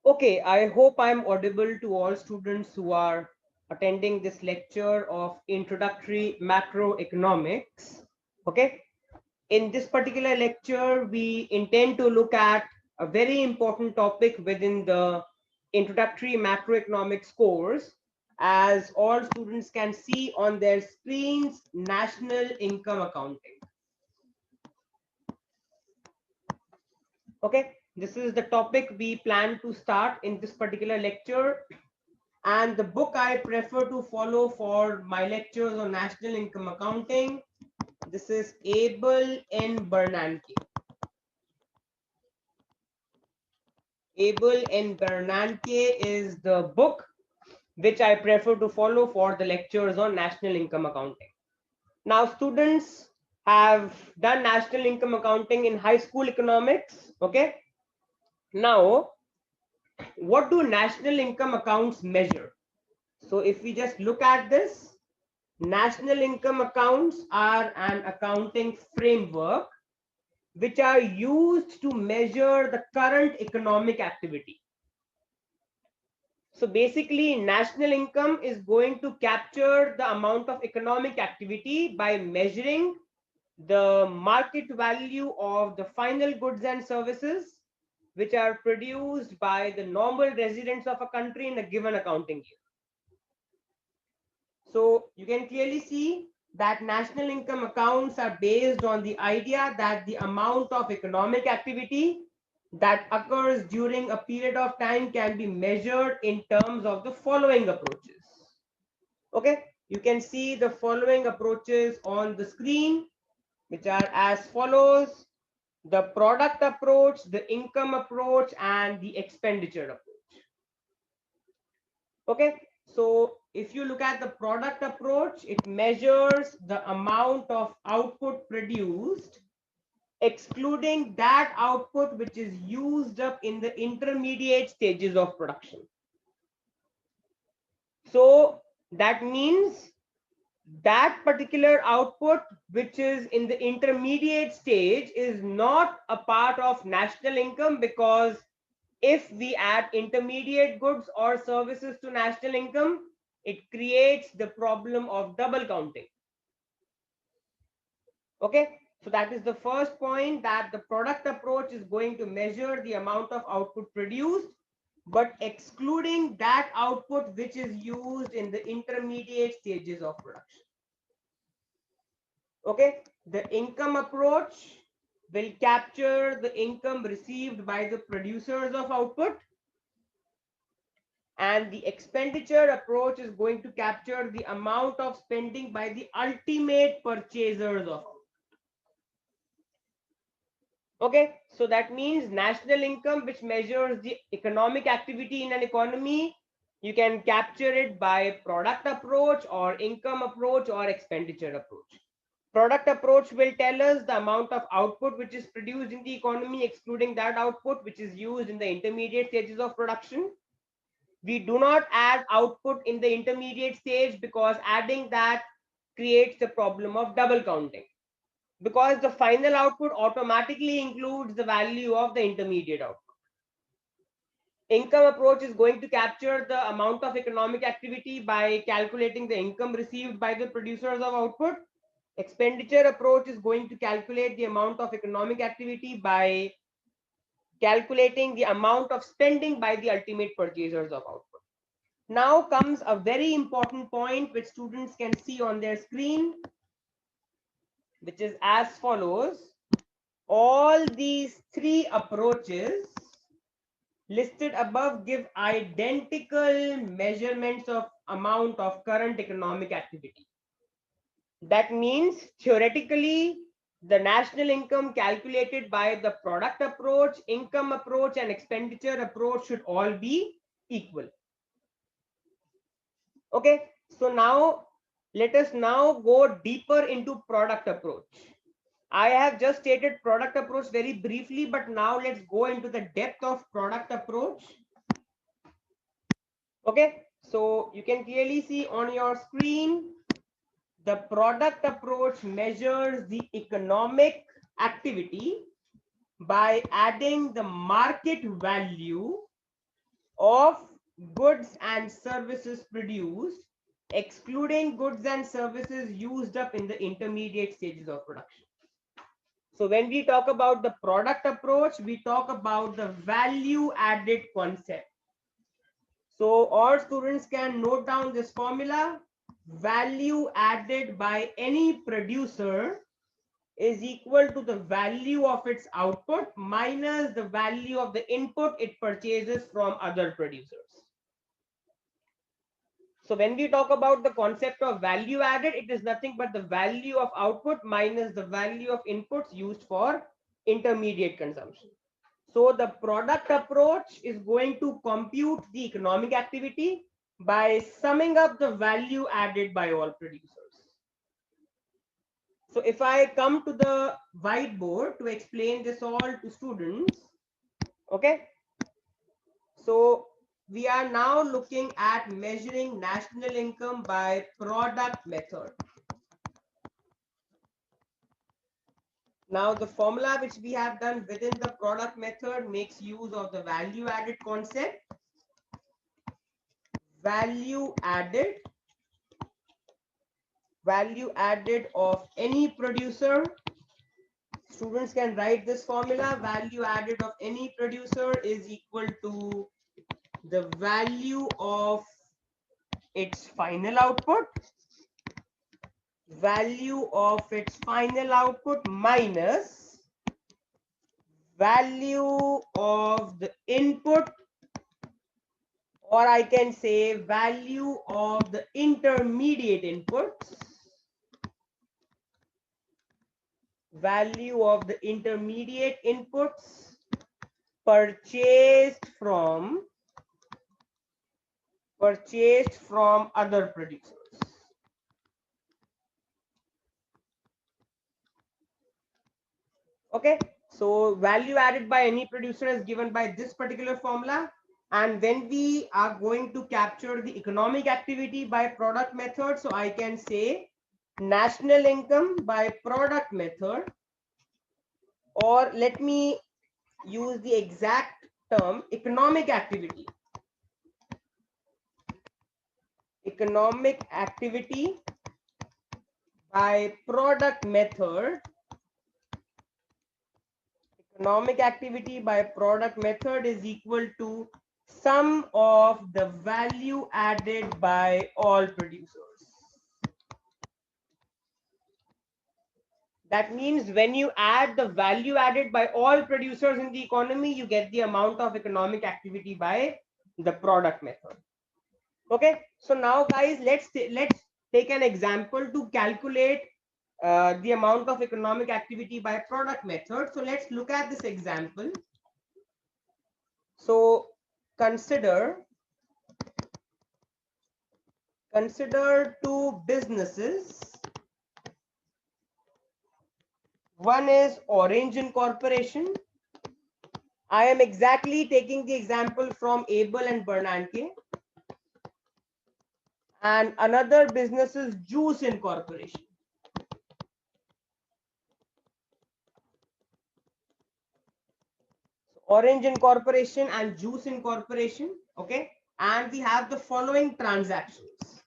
Okay, I hope I'm audible to all students who are attending this lecture of introductory macroeconomics. Okay, in this particular lecture, we intend to look at a very important topic within the introductory macroeconomics course. As all students can see on their screens, national income accounting. Okay, this is the topic we plan to start in this particular lecture. And the book I prefer to follow for my lectures on national income accounting, this is Abel N. Bernanke. Abel N. Bernanke is the book which I prefer to follow for the lectures on national income accounting. Now, students have done national income accounting in high school economics. Okay. Now, what do national income accounts measure? So if we just look at this, national income accounts are an accounting framework which are used to measure the current economic activity. So basically, national income is going to capture the amount of economic activity by measuring the market value of the final goods and services which are produced by the normal residents of a country in a given accounting year. So you can clearly see that national income accounts are based on the idea that the amount of economic activity that occurs during a period of time can be measured in terms of the following approaches. Okay, you can see the following approaches on the screen, which are as follows: the product approach, the income approach, and the expenditure approach. Okay, so if you look at the product approach, it measures the amount of output produced, excluding that output which is used up in the intermediate stages of production. So that means that particular output which is in the intermediate stage is not a part of national income, because if we add intermediate goods or services to national income, it creates the problem of double counting. Okay, so that is the first point, that the product approach is going to measure the amount of output produced, but excluding that output which is used in the intermediate stages of production. Okay, the income approach will capture the income received by the producers of output, and the expenditure approach is going to capture the amount of spending by the ultimate purchasers of output. Okay, so that means national income, which measures the economic activity in an economy, you can capture it by product approach or income approach or expenditure approach. Product approach will tell us the amount of output which is produced in the economy, excluding that output which is used in the intermediate stages of production. We do not add output in the intermediate stage because adding that creates the problem of double counting, because the final output automatically includes the value of the intermediate output. Income approach is going to capture the amount of economic activity by calculating the income received by the producers of output. Expenditure approach is going to calculate the amount of economic activity by calculating the amount of spending by the ultimate purchasers of output. Now comes a very important point which students can see on their screen, which is as follows. All these three approaches listed above give identical measurements of amount of current economic activity. That means theoretically, the national income calculated by the product approach, income approach, and expenditure approach should all be equal. Okay, so now let us now go deeper into product approach. I have just stated product approach very briefly, but now let's go into the depth of product approach. Okay, so you can clearly see on your screen, the product approach measures the economic activity by adding the market value of goods and services produced, excluding goods and services used up in the intermediate stages of production. So when we talk about the product approach, we talk about the value added concept. So all students can note down this formula. Value added by any producer is equal to the value of its output minus the value of the input it purchases from other producers. So when we talk about the concept of value added, it is nothing but the value of output minus the value of inputs used for intermediate consumption. So the product approach is going to compute the economic activity by summing up the value added by all producers. So if I come to the whiteboard to explain this all to students, okay. So we are now looking at measuring national income by product method. Now the formula which we have done within the product method makes use of the value added concept. Value added of any producer. Students can write this formula. Value added of any producer is equal to the value of its final output, minus value of the input, or I can say value of the intermediate inputs, purchased from other producers. Okay, so value added by any producer is given by this particular formula. And when we are going to capture the economic activity by product method, so I can say national income by product method, or let me use the exact term, economic activity. Economic activity by product method. Economic activity by product method is equal to sum of the value added by all producers. That means when you add the value added by all producers in the economy, you get the amount of economic activity by the product method. Okay, so now guys, let's take an example to calculate the amount of economic activity by product method. So let's look at this example. So consider two businesses. One is Orange Incorporation. I am exactly taking the example from Abel and Bernanke. And another business is Juice Incorporation. Orange Incorporation and Juice Incorporation. Okay. And we have the following transactions.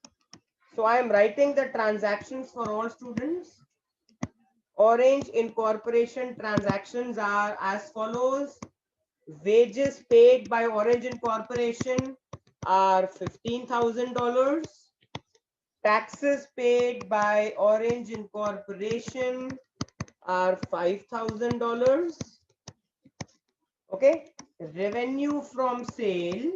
So I am writing the transactions for all students. Orange Incorporation transactions are as follows. Wages paid by Orange Incorporation are $15,000. Taxes paid by Orange Incorporation are $5,000. Okay. Revenue from sale.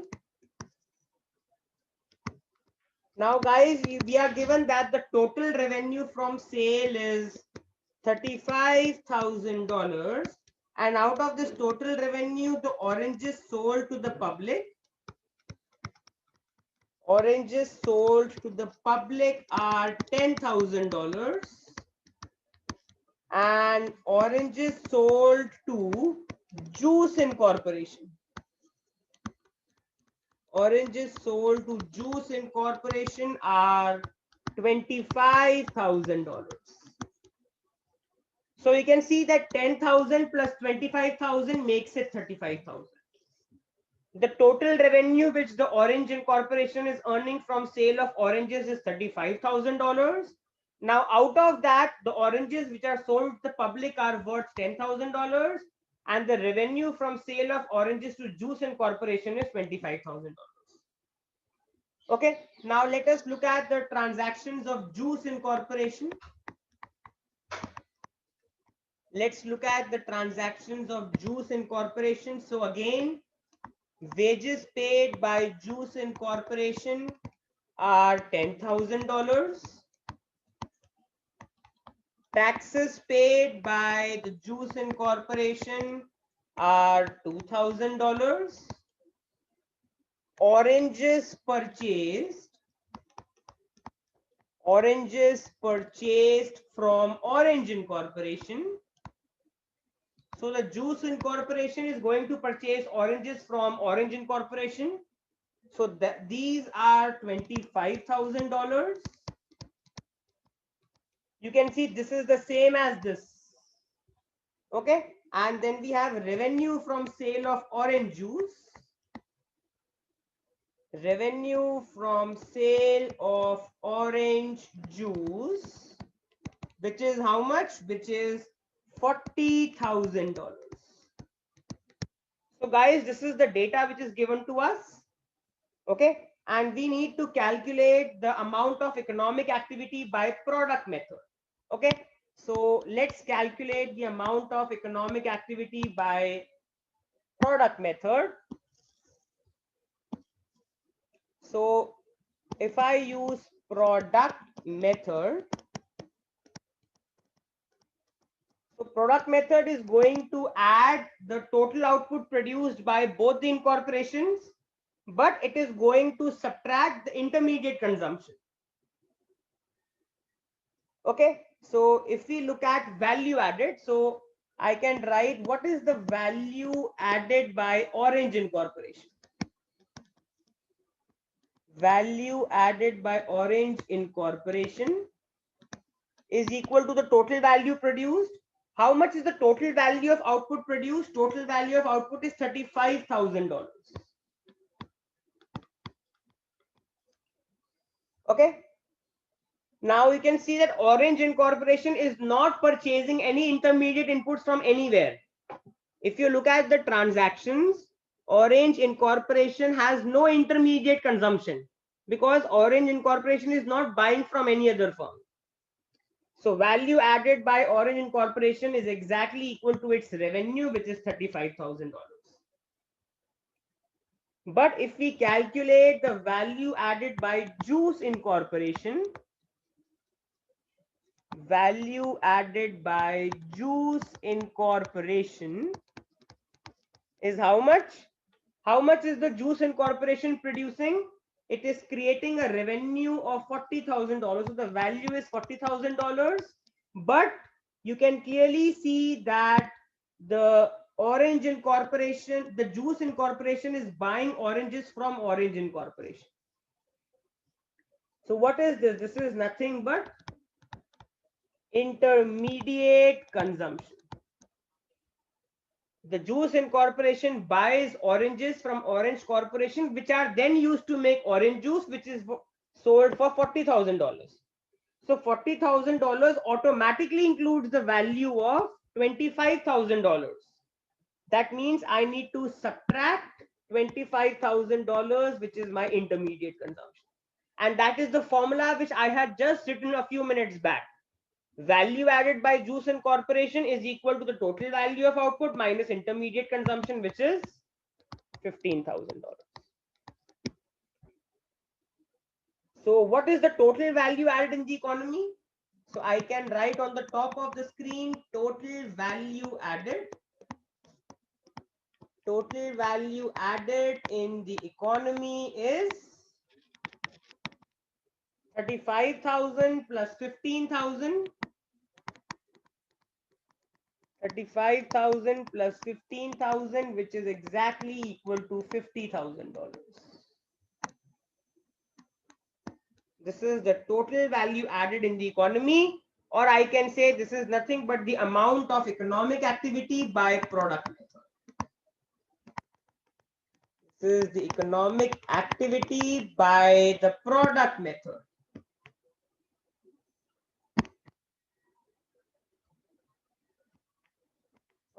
Now guys, we are given that the total revenue from sale is $35,000, and out of this total revenue, the oranges sold to the public are $10,000, and oranges sold to Juice Incorporation are $25,000. So you can see that 10,000 plus 25,000 makes it 35,000. The total revenue which the Orange Incorporation is earning from sale of oranges is $35,000. Now, out of that, the oranges which are sold to the public are worth $10,000, and the revenue from sale of oranges to Juice Incorporation is $25,000. Okay, now let us look at the transactions of Juice Incorporation. Let's look at the transactions of Juice Incorporation. So again, wages paid by Juice Incorporation are $10,000. Taxes paid by the Juice Incorporation are $2,000. Oranges purchased from Orange Incorporation. So the Juice Incorporation is going to purchase oranges from Orange Incorporation. So these are $25,000. You can see this is the same as this. Okay, and then we have revenue from sale of orange juice. Revenue from sale of orange juice, which is how much? Which is $40,000. So guys, this is the data which is given to us. Okay, and we need to calculate the amount of economic activity by product method. Okay, so let's calculate the amount of economic activity by product method. So if I use product method, so product method is going to add the total output produced by both the incorporations, but it is going to subtract the intermediate consumption. Okay, so if we look at value added, so I can write what is the value added by Orange Incorporation. Value added by Orange Incorporation is equal to the total value produced. How much is the total value of output produced? Total value of output is $35,000. Okay. Now you can see that Orange Incorporation is not purchasing any intermediate inputs from anywhere. If you look at the transactions, Orange Incorporation has no intermediate consumption because Orange Incorporation is not buying from any other firm. So value added by Orange Incorporation is exactly equal to its revenue, which is $35,000. But if we calculate the value added by Juice Incorporation, value added by Juice Incorporation is how much? How much is the Juice Incorporation producing? It is creating a revenue of $40,000. So the value is $40,000. But you can clearly see that the Orange Incorporation, the Juice Incorporation is buying oranges from Orange Incorporation. So what is this? This is nothing but intermediate consumption. The Juice Incorporation buys oranges from Orange Corporation, which are then used to make orange juice, which is sold for $40,000. So $40,000 automatically includes the value of $25,000. That means I need to subtract $25,000, which is my intermediate consumption. And that is the formula which I had just written a few minutes back. Value added by Juice Incorporation is equal to the total value of output minus intermediate consumption, which is $15,000. So what is the total value added in the economy? So I can write on the top of the screen total value added. Total value added in the economy is 35,000 plus 15,000. 35,000 plus 15,000, which is exactly equal to $50,000. This is the total value added in the economy, or I can say this is nothing but the amount of economic activity by product method. is the economic activity by the product method.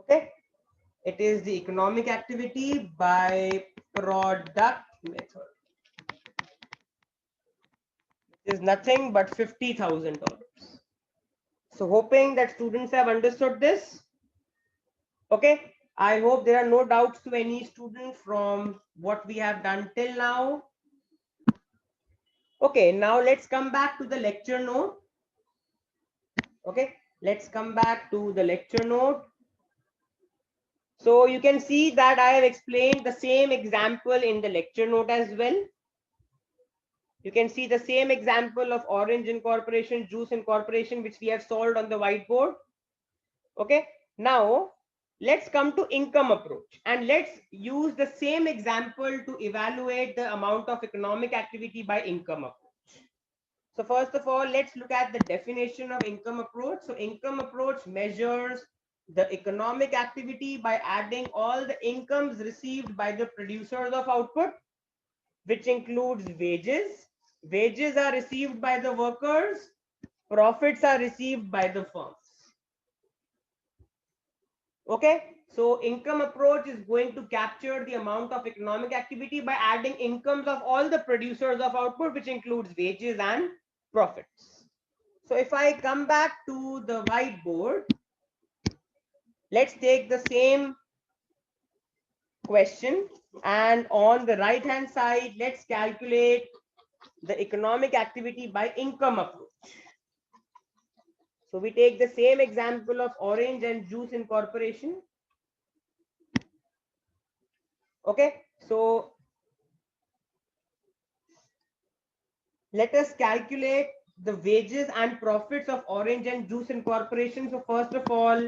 Okay, it is the economic activity by product method. It is nothing but $50,000. So hoping that students have understood this. Okay, I hope there are no doubts to any student from what we have done till now. Okay, now let's come back to the lecture note. Okay, let's come back to the lecture note. So you can see that I have explained the same example in the lecture note as well. You can see the same example of orange incorporation, juice incorporation, which we have solved on the whiteboard. Okay, now let's come to income approach and let's use the same example to evaluate the amount of economic activity by income approach. So first of all, let's look at the definition of income approach. So income approach measures the economic activity by adding all the incomes received by the producers of output, which includes wages. Wages are received by the workers, profits are received by the firms. Okay, so income approach is going to capture the amount of economic activity by adding incomes of all the producers of output, which includes wages and profits. So if I come back to the whiteboard, let's take the same question, and on the right hand side, let's calculate the economic activity by income approach. So we take the same example of orange and juice incorporation. Okay, so let us calculate the wages and profits of orange and juice incorporation. So first of all,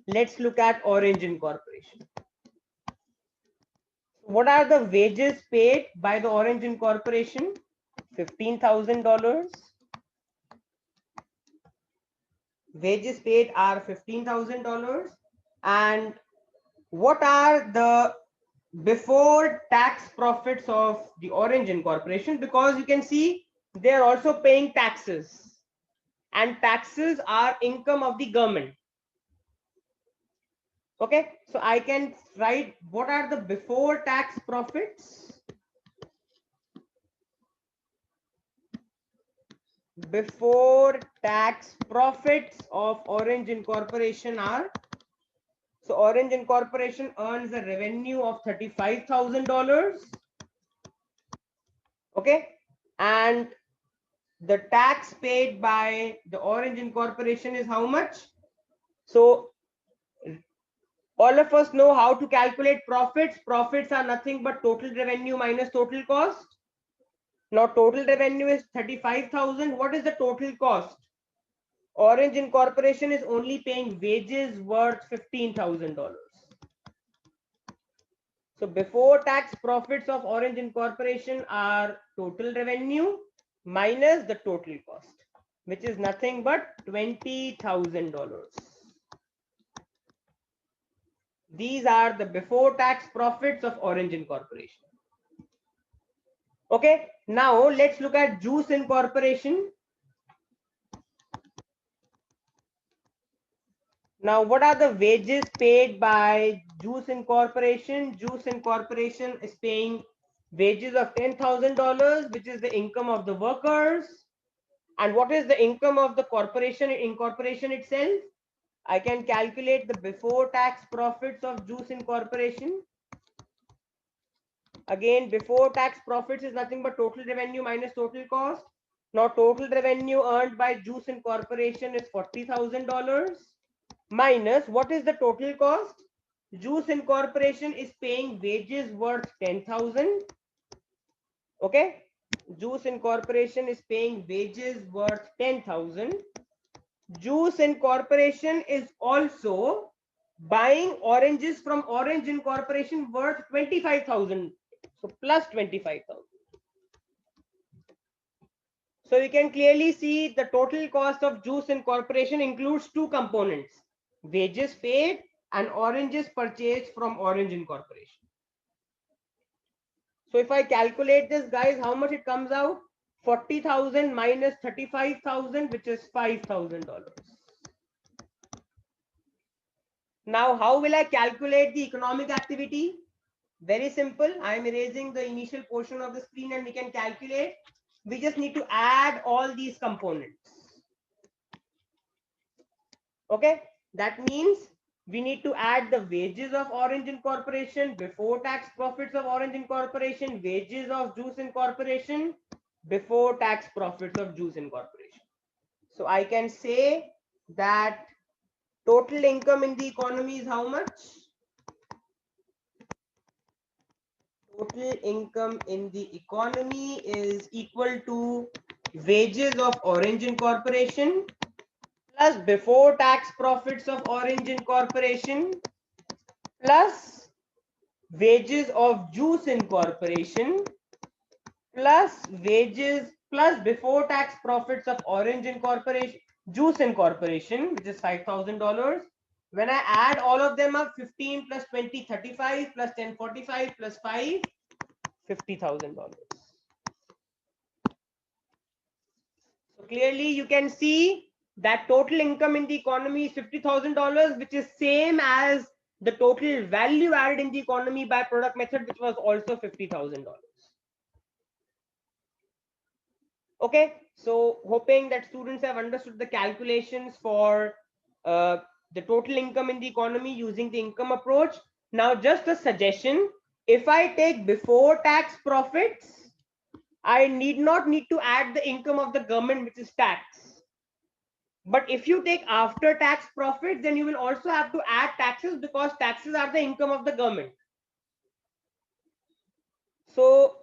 let's look at orange incorporation. What are the wages paid by the orange incorporation? $15,000. Wages paid are $15,000. And what are the before tax profits of the orange incorporation? Because you can see they are also paying taxes, and taxes are income of the government. Okay, so I can write what are the before tax profits. Before tax profits of orange incorporation are, so orange incorporation earns a revenue of $35,000. Okay, and the tax paid by the orange incorporation is how much? So all of us know how to calculate profits. Profits are nothing but total revenue minus total cost. Now total revenue is 35,000. What is the total cost? Orange incorporation is only paying wages worth $15,000. So before tax profits of orange incorporation are total revenue minus the total cost, which is nothing but $20,000. These are the before tax profits of orange incorporation. Okay, now let's look at juice incorporation. Now, what are the wages paid by juice incorporation? Juice incorporation is paying wages of $10,000, which is the income of the workers. And what is the income of the corporation incorporation itself? I can calculate the before tax profits of juice incorporation. Again, before tax profits is nothing but total revenue minus total cost. Now, total revenue earned by juice incorporation is $40,000 minus what is the total cost? Juice incorporation is paying wages worth 10,000. Okay, juice incorporation is paying wages worth 10,000. Juice incorporation is also buying oranges from orange incorporation worth 25,000. So plus 25,000. So you can clearly see the total cost of juice incorporation includes two components: wages paid and oranges purchased from orange incorporation. So if I calculate this, guys, how much it comes out? 40,000 minus 35,000, which is $5,000. Now, how will I calculate the economic activity? Very simple. I am erasing the initial portion of the screen and we can calculate. We just need to add all these components. Okay, that means we need to add the wages of Orange Incorporation, before tax profits of Orange Incorporation, wages of Juice Incorporation, before tax profits of Juice Incorporation. So I can say that total income in the economy is how much? Total income in the economy is equal to wages of Orange Incorporation plus before tax profits of Orange Incorporation plus wages of Juice Incorporation plus wages plus before tax profits of Orange Incorporation, Juice Incorporation, which is $5,000. When I add all of them up, 15 plus 20, 35 plus 10, 45 plus 5, $50,000. So clearly you can see that total income in the economy is $50,000, which is same as the total value added in the economy by product method, which was also $50,000. Okay, so hoping that students have understood the calculations for the total income in the economy using the income approach. Now, just a suggestion, if I take before tax profits, I need to add the income of the government, which is tax. But if you take after tax profits, then you will also have to add taxes, because taxes are the income of the government. So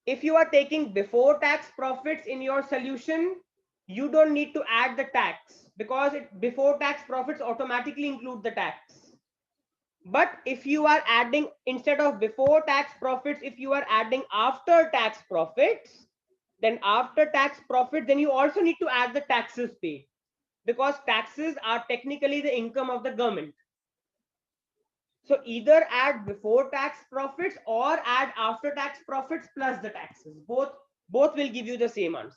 if you are taking before tax profits in your solution, you don't need to add the tax, because before tax profits automatically include the tax. But if you are adding, instead of before tax profits, if you are adding after tax profits, then after tax profit, then you also need to add the taxes paid, because taxes are technically the income of the government. So either add before tax profits or add after tax profits plus the taxes. Both will give you the same answer.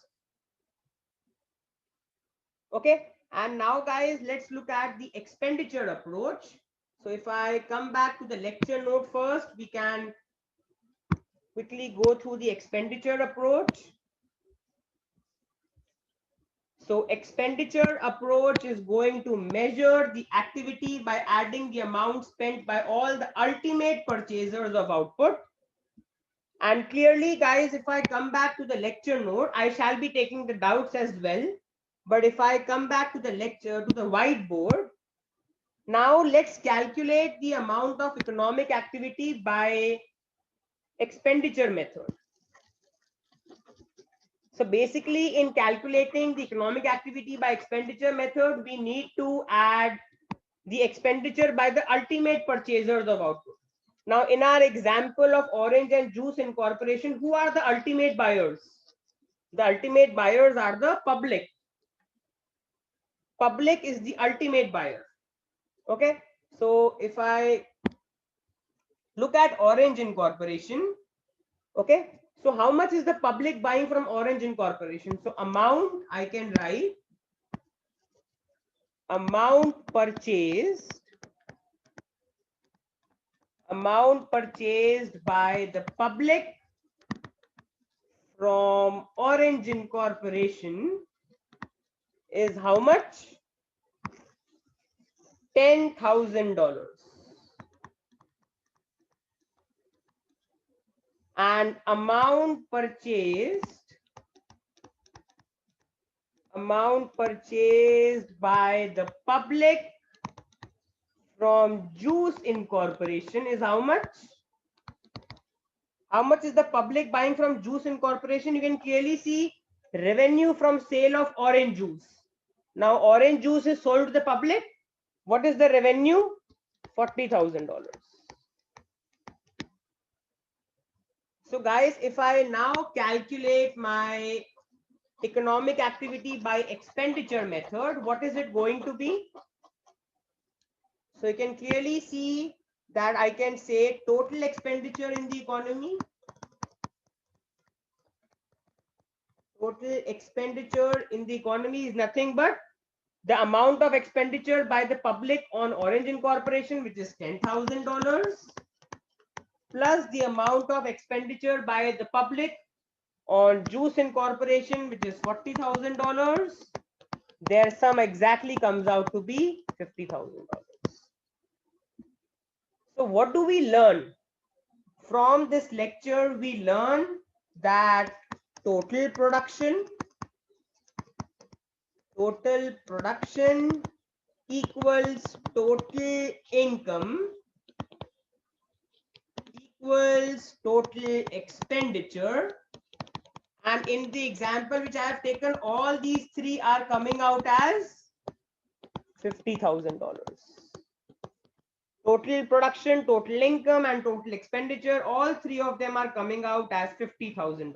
Okay, and now guys, let's look at the expenditure approach. So if I come back to the lecture note first, we can quickly go through the expenditure approach. So expenditure approach is going to measure the activity by adding the amount spent by all the ultimate purchasers of output. And clearly, guys, if I come back to the lecture note, I shall be taking the doubts as well. But if I come back to the lecture, to the whiteboard, now let's calculate the amount of economic activity by expenditure method. So basically, in calculating the economic activity by expenditure method, we need to add the expenditure by the ultimate purchasers of output. Now, in our example of Orange and Juice Incorporation, who are the ultimate buyers? The ultimate buyers are the public. Public is the ultimate buyer. Okay, so if I look at Orange Incorporation, okay, so how much is the public buying from Orange Incorporation? So amount, I can write amount purchased by the public from Orange Incorporation is how much? $10,000. And amount purchased by the public from Juice Incorporation is how much? How much is the public buying from Juice Incorporation? You can clearly see revenue from sale of orange juice. Now orange juice is sold to the public. What is the revenue? $40,000. So guys, if I now calculate my economic activity by expenditure method, what is it going to be? So you can clearly see that I can say total expenditure in the economy Total expenditure in the economy is nothing but the amount of expenditure by the public on Orange Incorporation, which is $10,000, plus the amount of expenditure by the public on Juice Incorporation, which is $40,000. Their sum exactly comes out to be $50,000. So what do we learn? From this lecture, we learn that total production equals total income equals total expenditure. And in the example which I have taken, all these three are coming out as $50,000. Total production, total income, and total expenditure, all three of them are coming out as $50,000.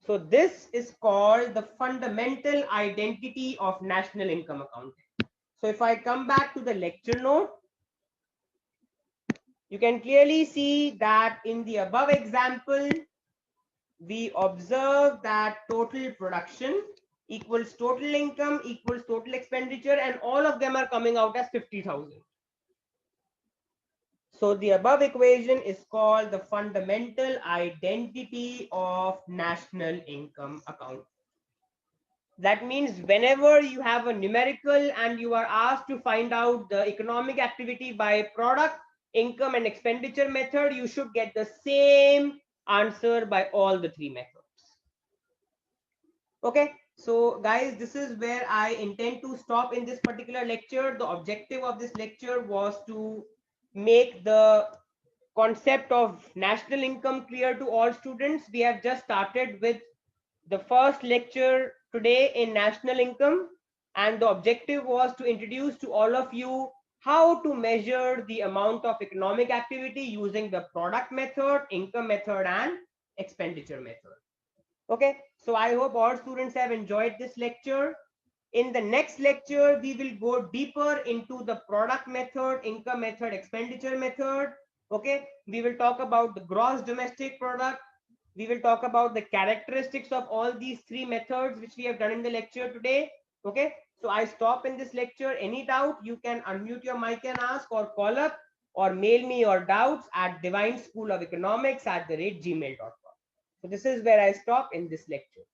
So this is called the fundamental identity of national income accounting. So if I come back to the lecture note, you can clearly see that in the above example, we observe that total production equals total income equals total expenditure, and all of them are coming out as 50,000. So the above equation is called the fundamental identity of national income account. That means whenever you have a numerical and you are asked to find out the economic activity by product, income, and expenditure method, you should get the same answer by all the three methods. Okay, so guys, this is where I intend to stop in this particular lecture. The objective of this lecture was to make the concept of national income clear to all students. We have just started with the first lecture today in national income, and the objective was to introduce to all of you how to measure the amount of economic activity using the product method, income method, and expenditure method. Okay, so I hope all students have enjoyed this lecture. In the next lecture, we will go deeper into the product method, income method, expenditure method. Okay, we will talk about the gross domestic product. We will talk about the characteristics of all these three methods which we have done in the lecture today. Okay, so I stop in this lecture. Any doubt, you can unmute your mic and ask, or call up or mail me your doubts at divineschoolofeconomics@gmail.com. So this is where I stop in this lecture.